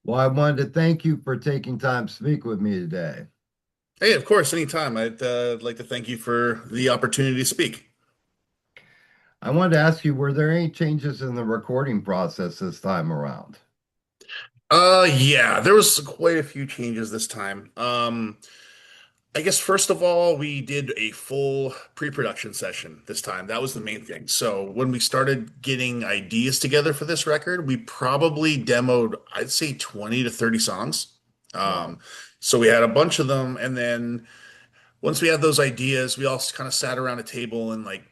Well, I wanted to thank you for taking time to speak with me today. Hey, of course, anytime. I'd like to thank you for the opportunity to speak. I wanted to ask you, were there any changes in the recording process this time around? Yeah, there was quite a few changes this time. I guess first of all, we did a full pre-production session this time. That was the main thing. So when we started getting ideas together for this record, we probably demoed, I'd say 20 to 30 songs. Wow. Um, so we had a bunch of them, and then once we had those ideas, we all kind of sat around a table and like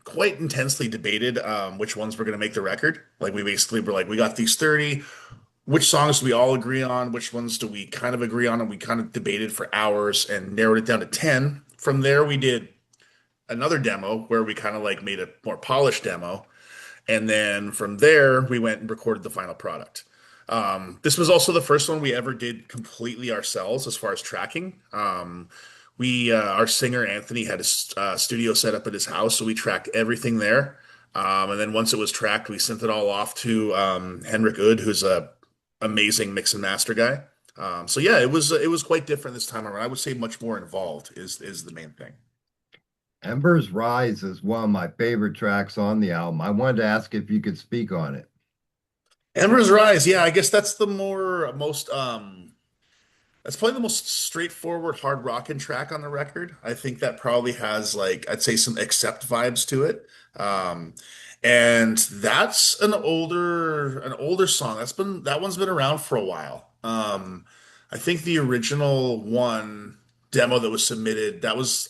quite intensely debated which ones were going to make the record. Like we basically were like, we got these 30. Which songs do we all agree on? Which ones do we kind of agree on? And we kind of debated for hours and narrowed it down to 10. From there, we did another demo where we kind of like made a more polished demo. And then from there, we went and recorded the final product. This was also the first one we ever did completely ourselves as far as tracking. Our singer Anthony had a studio set up at his house, so we tracked everything there. And then once it was tracked, we sent it all off to Henrik Ud, who's a amazing mix and master guy. So yeah, it was quite different this time around. I would say much more involved is the main thing. Ember's Rise is one of my favorite tracks on the album. I wanted to ask if you could speak on it. Ember's Rise, yeah, I guess that's the most that's probably the most straightforward hard rockin' track on the record. I think that probably has like I'd say some accept vibes to it. Um, and that's an older song. That one's been around for a while. I think the original one demo that was submitted that was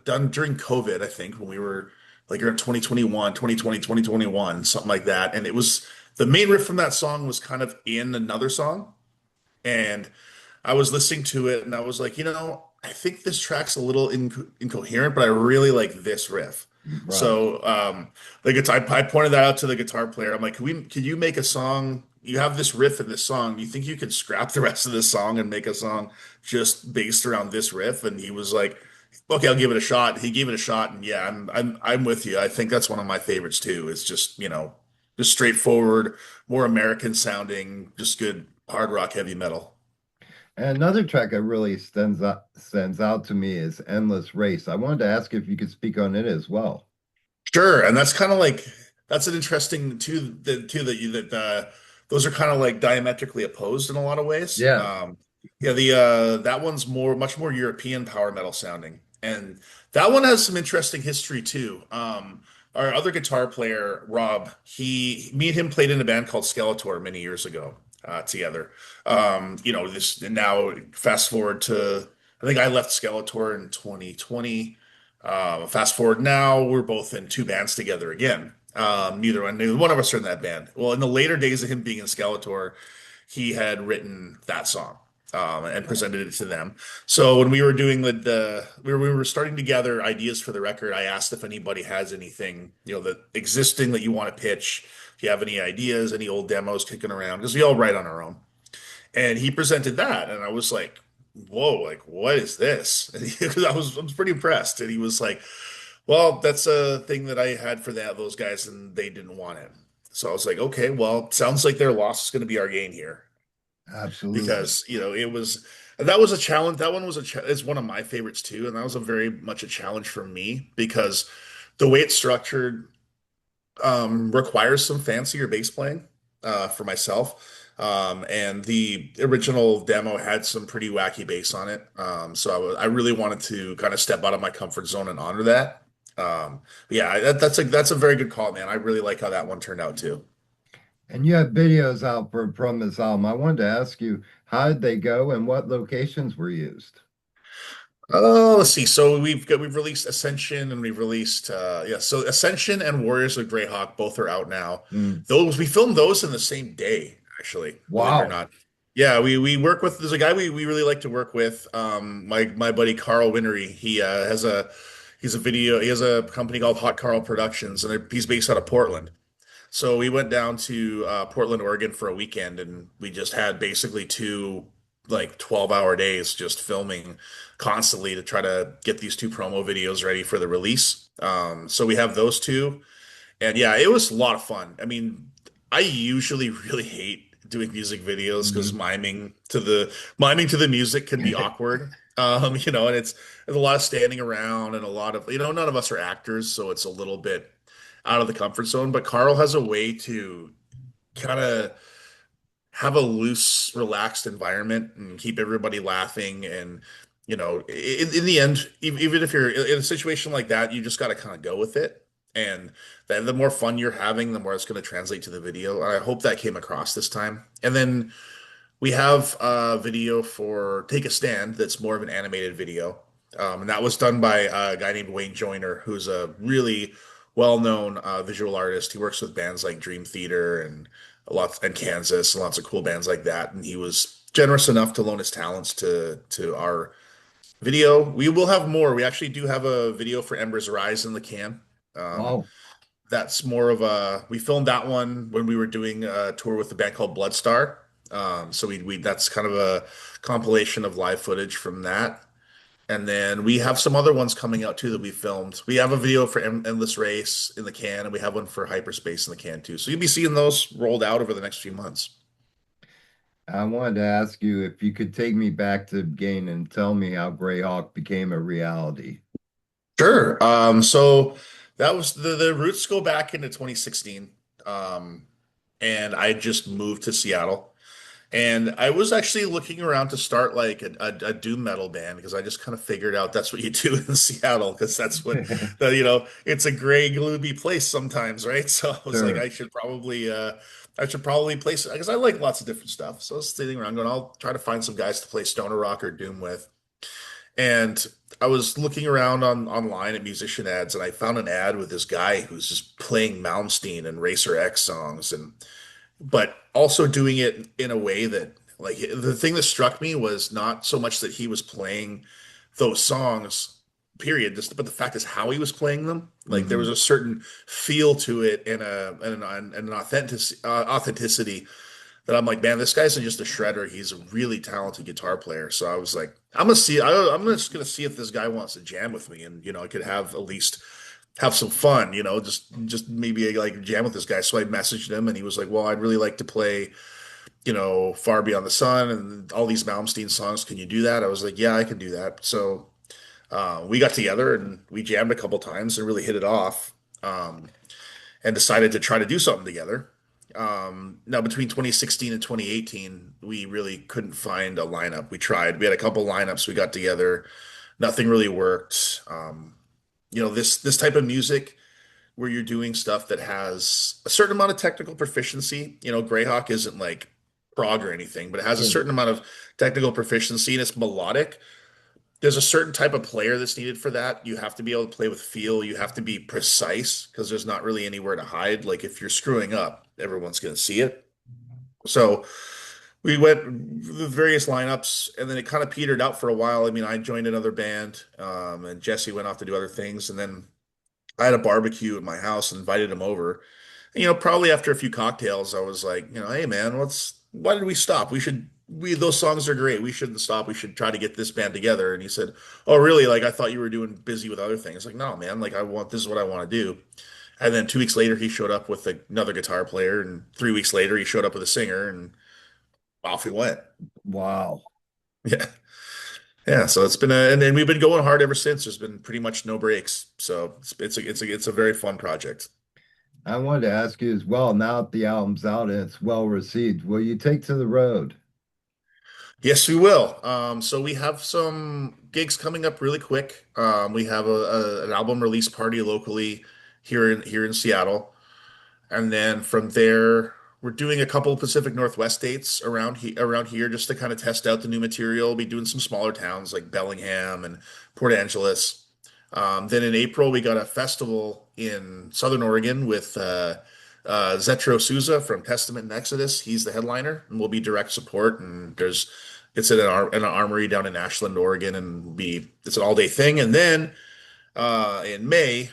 done during COVID, I think, when we were like around 2021, 2020, 2021, something like that. And it was the main riff from that song was kind of in another song. And I was listening to it and I was like, I think this track's a little incoherent, but I really like this riff. Right. So the guitar, I pointed that out to the guitar player. I'm like, can you make a song? You have this riff in this song. Do you think you could scrap the rest of this song and make a song just based around this riff? And he was like, okay, I'll give it a shot. He gave it a shot, and yeah, I'm with you. I think that's one of my favorites too. It's just, just straightforward, more American sounding, just good hard rock, heavy metal. And another track that really stands out to me is Endless Race. I wanted to ask if you could speak on it as well. Sure, and that's kind of like that's an interesting too that you that those are kind of like diametrically opposed in a lot of ways. Yeah. Yeah, the that one's much more European power metal sounding, and that one has some interesting history too. Our other guitar player, Rob, me and him played in a band called Skeletor many years ago together. This now fast forward to I think I left Skeletor in 2020. Fast forward now, we're both in two bands together again. Neither one of us are in that band. Well, in the later days of him being in Skeletor, he had written that song and presented it to them. So when we were doing we were starting to gather ideas for the record, I asked if anybody has anything, that existing that you want to pitch. If you have any ideas, any old demos kicking around, because we all write on our own. And he presented that, and I was like, "Whoa! Like, what is this?" Because I was pretty impressed. And he was like, "Well, that's a thing that I had for those guys, and they didn't want it." So I was like, "Okay, well, sounds like their loss is going to be our gain here." Absolutely. Because it was that was a challenge. That one was is one of my favorites too, and that was a very much a challenge for me because the way it's structured requires some fancier bass playing for myself. And the original demo had some pretty wacky bass on it. So I really wanted to kind of step out of my comfort zone and honor that. Yeah, that's a very good call, man. I really like how that one turned out too. And you have videos out from this album. I wanted to ask you, how did they go and what locations were used? Oh, let's see. So we've released Ascension and we've released yeah, so Ascension and Warriors of Greyhawk both are out now. Mm. Those we filmed those in the same day, actually, believe it or Wow. not. Yeah, we work with there's a guy we really like to work with. My buddy Carl Winery. He has a company called Hot Carl Productions and he's based out of Portland. So we went down to Portland, Oregon for a weekend, and we just had basically two like 12-hour days just filming constantly to try to get these two promo videos ready for the release. So we have those two, and yeah, it was a lot of fun. I mean, I usually really hate doing music videos because Mhm. miming to the music can be awkward. And there's a lot of standing around and a lot of, none of us are actors, so it's a little bit out of the comfort zone. But Carl has a way to kind of have a loose, relaxed environment and keep everybody laughing. And, in the end, even if you're in a situation like that, you just got to kind of go with it. And then the more fun you're having, the more it's going to translate to the video. And I hope that came across this time. And then we have a video for Take a Stand that's more of an animated video. And that was done by a guy named Wayne Joyner, who's a really well-known visual artist. He works with bands like Dream Theater and Kansas and lots of cool bands like that. And he was generous enough to loan his talents to our video. We will have more. We actually do have a video for Embers Rise in the can. Um, Oh, that's more of a we filmed that one when we were doing a tour with the band called Bloodstar. So we that's kind of a compilation of live footage from that. And then we have some other ones coming out too that we filmed. We have a video for Endless Race in the can, and we have one for Hyperspace in the can too. So you'll be seeing those rolled out over the next few months. I wanted to ask you if you could take me back to the beginning and tell me how Greyhawk became a reality. Sure. So that was the roots go back into 2016. Um, and I just moved to Seattle. And I was actually looking around to start like a doom metal band because I just kind of figured out that's what you do in Seattle because that's what it's a gray gloomy place sometimes, right? So I was like Sure. I should probably play because I like lots of different stuff. So I was sitting around going, I'll try to find some guys to play stoner rock or doom with. And I was looking around online at musician ads and I found an ad with this guy who's just playing Malmsteen and Racer X songs and but also doing it in a way that like the thing that struck me was not so much that he was playing those songs period but the fact is how he was playing them like there was Hmm. a certain feel to it and an authenticity that I'm like, man, this guy's just a shredder. He's a really talented guitar player. So I was like, I'm just gonna see if this guy wants to jam with me, and I could have at least have some fun, just maybe like jam with this guy. So I messaged him, and he was like, well, I'd really like to play, Far Beyond the Sun and all these Malmsteen songs. Can you do that? I was like, yeah, I can do that. So we got together and we jammed a couple times and really hit it off. And decided to try to do something together. Now, between 2016 and 2018, we really couldn't find a lineup. We tried. We had a couple lineups we got together. Nothing really worked. This type of music where you're doing stuff that has a certain amount of technical proficiency. Greyhawk isn't like prog or anything, but it has a Sure. certain amount of technical proficiency and it's melodic. There's a certain type of player that's needed for that. You have to be able to play with feel. You have to be precise because there's not really anywhere to hide. Like if you're screwing up, everyone's going to see it. So we went with various lineups and then it kind of petered out for a while. I mean, I joined another band, and Jesse went off to do other things. And then I had a barbecue at my house and invited him over. Probably after a few cocktails, I was like, hey man, why did we stop? Those songs are great. We shouldn't stop. We should try to get this band together. And he said, oh, really? Like, I thought you were doing busy with other things. Like, no, man, like, this is what I want to do. And then 2 weeks later, he showed up with another guitar player. And 3 weeks later, he showed up with a singer and off we went. Wow. Yeah. Yeah. So it's been and we've been going hard ever since. There's been pretty much no breaks. So it's a very fun project. I wanted to ask you as well, now that the album's out and it's well received, will you take to the road? Yes, we will. So we have some gigs coming up really quick. We have an album release party locally here in Seattle, and then from there we're doing a couple of Pacific Northwest dates around here just to kind of test out the new material. We'll be doing some smaller towns like Bellingham and Port Angeles. Then in April we got a festival in Southern Oregon with Zetro Souza from Testament and Exodus. He's the headliner, and we'll be direct support. And it's in an armory down in Ashland, Oregon, and it's an all day thing. And then in May,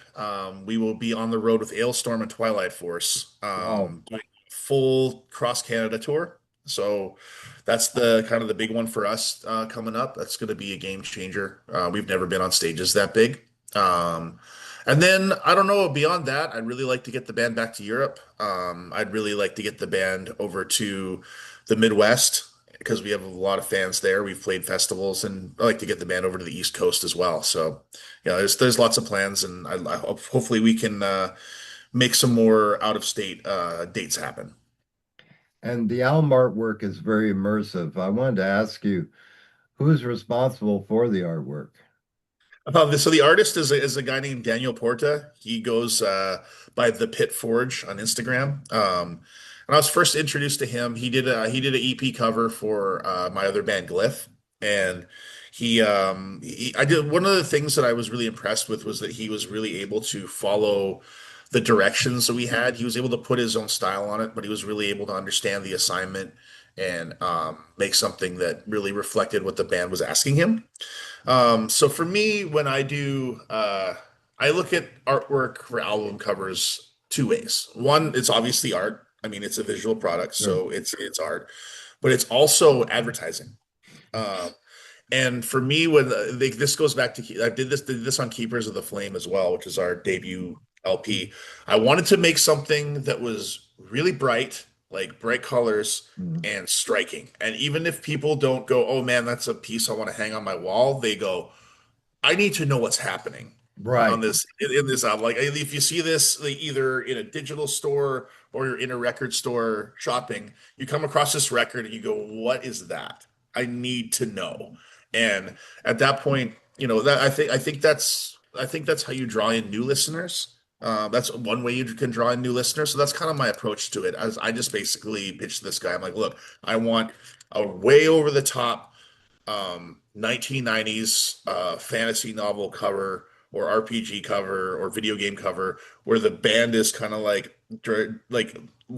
we will be on the road with Ailstorm and Twilight Force, Wow. doing a full cross Canada tour. So that's the kind of the big one for us coming up. That's going to be a game changer. We've never been on stages that big. Um, And then I don't know, beyond that, I'd really like to get the band back to Europe. I'd really like to get the band over to the Midwest because we have a lot of fans there. We've played festivals, and I like to get the band over to the East Coast as well. So, there's lots of plans, and I hope hopefully we can make some more out of state dates happen. And the album artwork is very immersive. I wanted to ask you, who's responsible for the artwork? So the artist is a guy named Daniel Porta. He goes by the Pit Forge on Instagram. And I was first introduced to him. He did an EP cover for my other band Glyph, and I did one of the things that I was really impressed with was that he was really able to follow the directions that we had. He was able to put his own style on it, but he was really able to understand the assignment and make something that really reflected what the band was asking him. So for me, when I look at artwork for album covers two ways. One, it's obviously art. I mean, it's a visual product, Sure. so it's art, but it's also advertising. Um, and for me, this goes back to I did this on Keepers of the Flame as well, which is our debut LP. I wanted to make something that was really bright, like bright colors Mhm. and striking. And even if people don't go, "Oh man, that's a piece I want to hang on my wall," they go, I need to know what's happening on Right. this in this album. Like if you see this like, either in a digital store or you're in a record store shopping, you come across this record and you go, "What is that? I need to know." And at that point, that I think that's how you draw in new listeners. That's one way you can draw in new listeners. So that's kind of my approach to it. As I just basically pitched this guy, I'm like, "Look, I want a way over the top 1990s fantasy novel cover or RPG cover or video game cover where the band is kind of like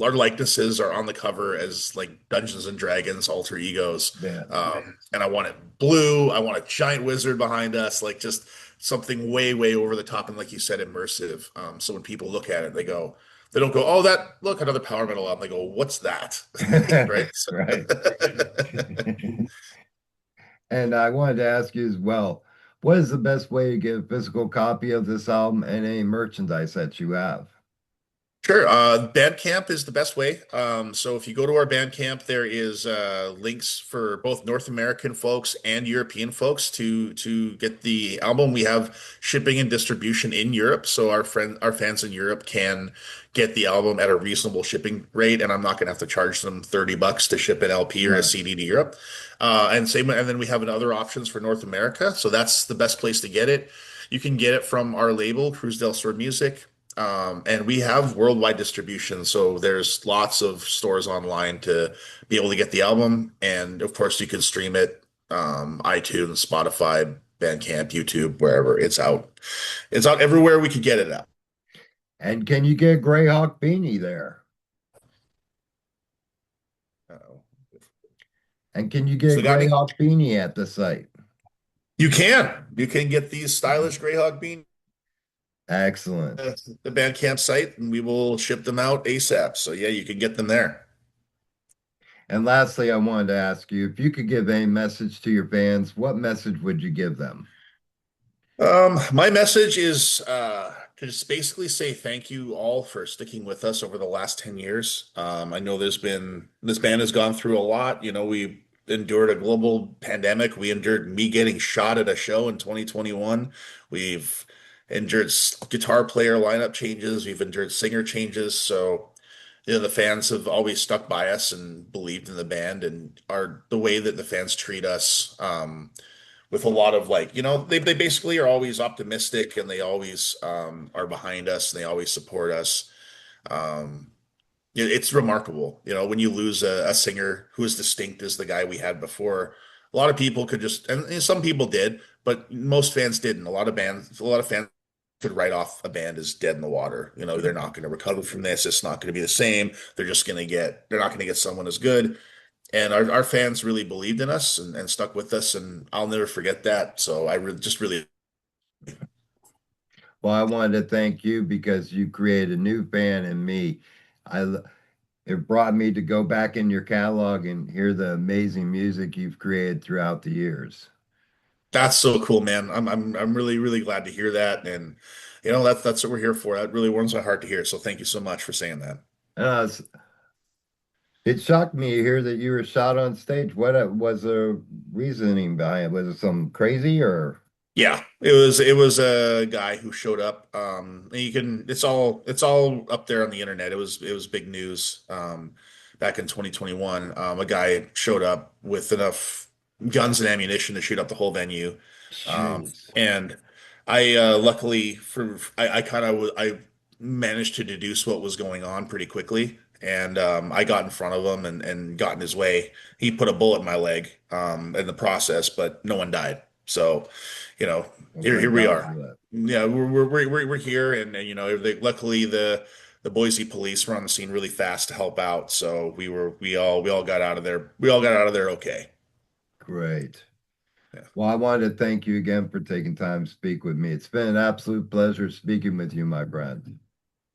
our likenesses are on the cover as like Dungeons and Dragons alter egos. Yeah. And I want it blue. I want a giant wizard behind us, like just something way, way over the top and like you said, immersive. So when people look at it, they don't go, "Oh, that look another power metal album." They go, "What's that?" Right? So- Right. And I wanted to ask you as well, what is the best way to get a physical copy of this album and any merchandise that you have? Sure. Bandcamp is the best way. So if you go to our Bandcamp, there is links for both North American folks and European folks to get the album. We have shipping and distribution in Europe, so our fans in Europe can get the album at a reasonable shipping rate, and I'm not going to have to charge them $30 to ship an LP or a Right. CD to Europe. And then we have other options for North America. So that's the best place to get it. You can get it from our label, Cruz del Sur Music. And we have worldwide distribution, so there's lots of stores online to be able to get the album. And of course, you can stream it, iTunes, Spotify, Bandcamp, YouTube, wherever it's out. It's out everywhere we could get it at. And can you get a Greyhawk beanie there? Uh-oh. And can you So get a we got any? Greyhawk beanie at the site? You can get these stylish Greyhawk beans Excellent. at the Bandcamp site, and we will ship them out ASAP. So yeah, you can get them there. And lastly, I wanted to ask you if you could give a message to your fans, what message would you give them? My message is to just basically say thank you all for sticking with us over the last 10 years. I know this band has gone through a lot. We endured a global pandemic. We endured me getting shot at a show in 2021. We've endured guitar player lineup changes. We've endured singer changes. So, the fans have always stuck by us and believed in the band and are the way that the fans treat us. With a lot of they basically are always optimistic and they always are behind us and they always support us. Um, it's remarkable, when you lose a singer who is distinct as the guy we had before. A lot of people could and some people did, but most fans didn't. A lot of fans could write off a band as dead in the water. They're not going to recover from this. It's not going to be the same. They're not going to get someone as good. And our fans really believed in us and stuck with us, and I'll never forget that. So just really, Well, I wanted to thank you because you created a new fan in me. I it brought me to go back in your catalog and hear the amazing music you've created throughout the years. that's so cool, man. I'm really, really glad to hear that. And That's what we're here for. That really warms my heart to hear. So thank you so much for saying that. s- it shocked me to hear that you were shot on stage. What was the reasoning behind it? Was it something crazy or? Yeah, it was a guy who showed up. And you can it's all up there on the internet. It was big news back in 2021. A guy showed up with enough guns and ammunition to shoot up the whole venue. Jeez. And I luckily for I kind of I managed to deduce what was going on pretty quickly. And I got in front of him and got in his way. He put a bullet in my leg in the process, but no one died. So you know, Well, here thank we God are. for that. Yeah, we're here, and luckily the Boise police were on the scene really fast to help out. So we all got out of there. We all got out of there okay. Great. Yeah. Well, I wanted to thank you again for taking time to speak with me. It's been an absolute pleasure speaking with you, my friend.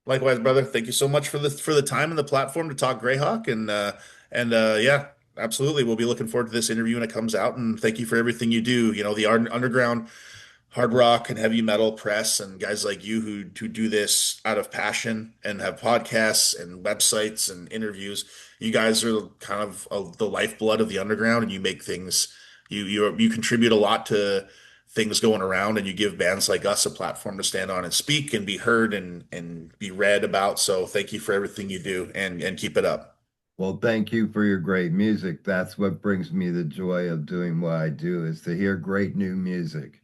Likewise, brother. Thank you so much for the time and the platform to talk Greyhawk, and yeah, absolutely. We'll be looking forward to this interview when it comes out. And thank you for everything you do. The underground hard rock and heavy metal press and guys like you who do this out of passion and have podcasts and websites and interviews. You guys are kind of the lifeblood of the underground, and you make things. You contribute a lot to things going around, and you give bands like us a platform to stand on and speak and be heard and be read about. So thank you for everything you do, and keep it up. Well, thank you for your great music. That's what brings me the joy of doing what I do is to hear great new music.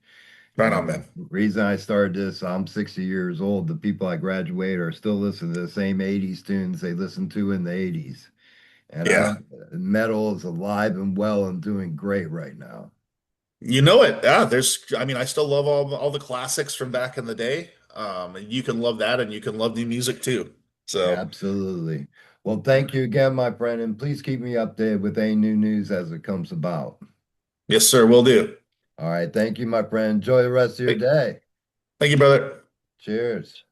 You Right know, on, man. the reason I started this, I'm 60 years old. The people I graduate are still listening to the same 80s tunes they listened to in the 80s. And Yeah. metal is alive and well and doing great right now. You know it. Yeah, I mean, I still love all the classics from back in the day. And you can love that and you can love new music too. So, Absolutely. Well, thank you again, my friend, and please keep me updated with any new news as it comes about. yes, sir, will do. All right. Thank you, my friend. Enjoy the rest of your Thank, day. thank you, brother. Cheers.